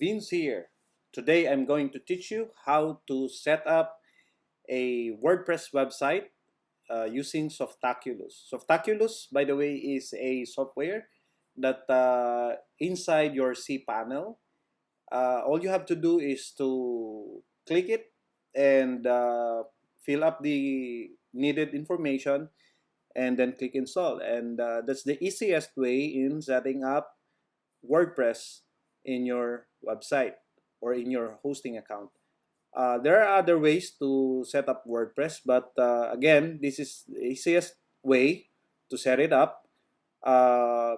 Vince here. Today I'm going to teach you how to set up a WordPress website using Softaculous. Softaculous, by the way, is a software that inside your cPanel, all you have to do is to click it and fill up the needed information and then click install. And that's the easiest way in setting up WordPress in your website or in your hosting account. There are other ways to set up WordPress, but again, this is the easiest way to set it up. Uh,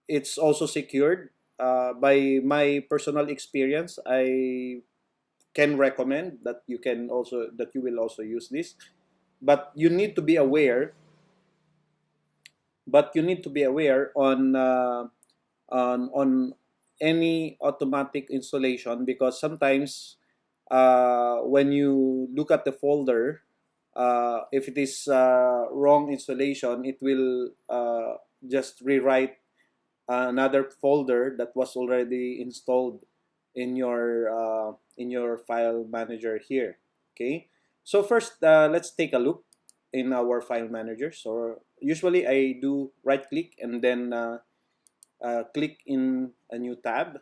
it's also secured. By my personal experience, I can recommend that you will also use this, but you need to be aware. On any automatic installation, because sometimes when you look at the folder, if it is wrong installation, it will just rewrite another folder that was already installed in your file manager here. Okay, so first let's take a look in our file manager. So usually I do right click and then click in a new tab.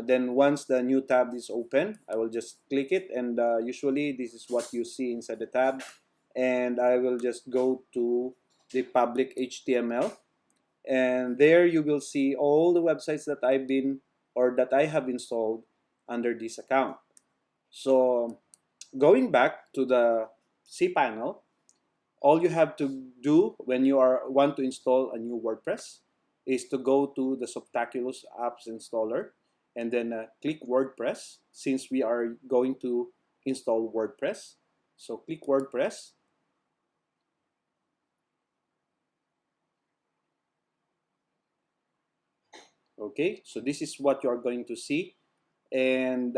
Then once the new tab is open, I will just click it, and usually this is what you see inside the tab. And I will just go to the public HTML, and there you will see all the websites that I have installed under this account. So going back to the cPanel, all you have to do when you want to install a new WordPress is to go to the Softaculous apps installer and then click WordPress, since we are going to install WordPress. So click WordPress. Okay, so this is what you are going to see. And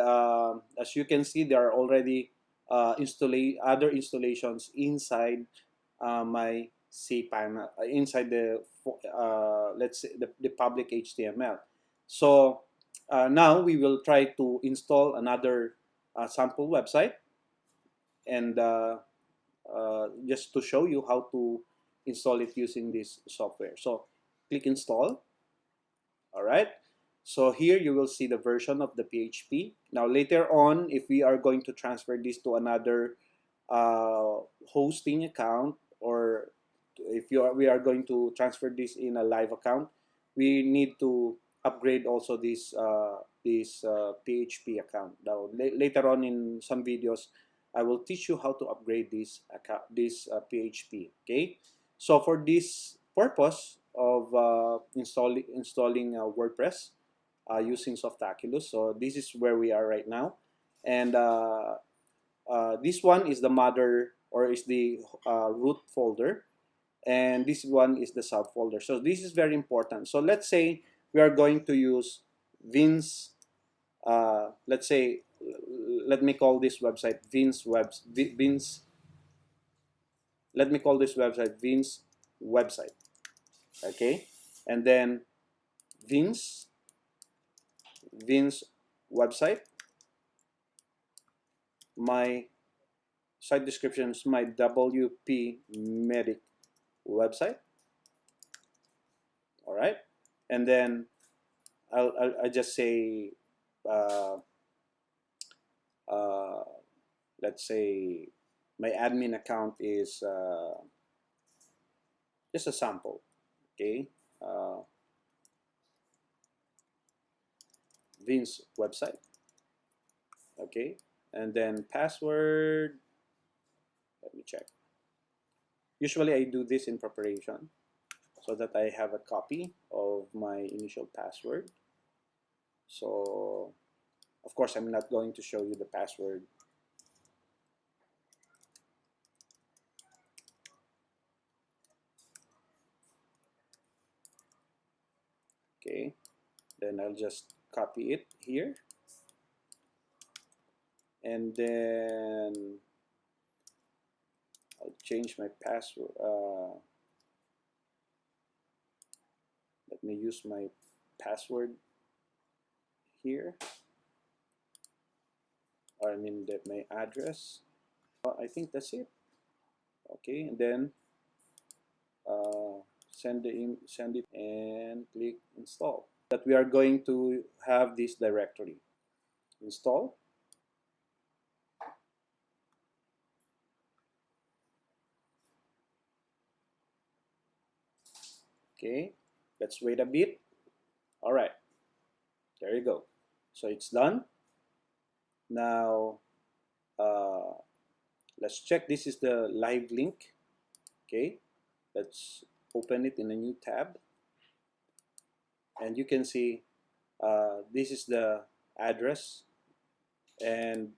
as you can see, there are already other installations inside my cPanel, inside the let's say the public HTML. So now we will try to install another sample website, and just to show you how to install it using this software. So click install. All right. So here you will see the version of the PHP. Now later on, if we are going to transfer this to another hosting account, or if we are going to transfer this in a live account, we need to upgrade also this PHP account. Now later on in some videos, I will teach you how to upgrade this account, PHP. Okay. So for this purpose of installing WordPress using Softaculous, so this is where we are right now, and this one is the mother, or is the root folder, and this one is the subfolder. So this is very important. So let's say we are going to use Vince. Let's say, let me call this website Vince. Let me call this website Vince website. Okay, and then Vince website. My site description is my WP Medic website. All right, and then I'll just say let's say my admin account is just a sample. Okay, Vince website. Okay, and then password, let me check. Usually I do this in preparation so that I have a copy of my initial password. So of course I'm not going to show you the password. Okay, then I'll just copy it here, and then I'll change my password. Let me use my password here, or I mean my address. I think that's it. Okay, and then send it and click install. That we are going to have this directory. Install. Okay, let's wait a bit. All right, there you go. So it's done. Now uh, let's check. This is the live link. Okay, let's open it in a new tab, and you can see this is the address, and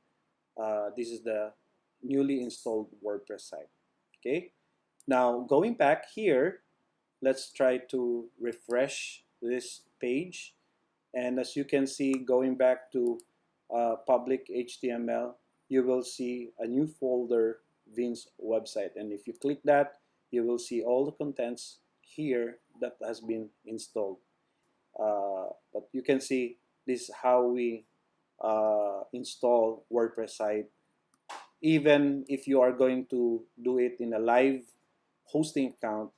this is the newly installed WordPress site. Okay, now going back here, let's try to refresh this page, and as you can see, going back to public HTML, you will see a new folder, Vin's website, and if you click that, you will see all the contents here that has been installed. But you can see this is how we install WordPress site. Even if you are going to do it in a live hosting account,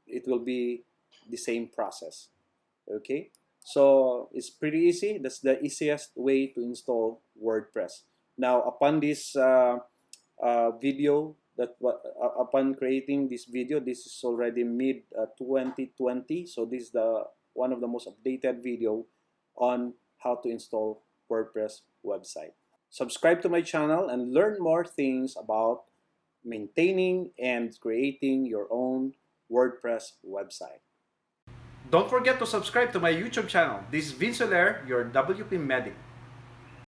it will be the same process. Okay, so it's pretty easy. That's the easiest way to install WordPress. Now, upon this video, upon creating this video, this is already mid 2020. So this is the one of the most updated video on how to install WordPress website. Subscribe to my channel and learn more things about maintaining and creating your own WordPress website. Don't forget to subscribe to my YouTube channel. This is Vince Soler, your WP Medic.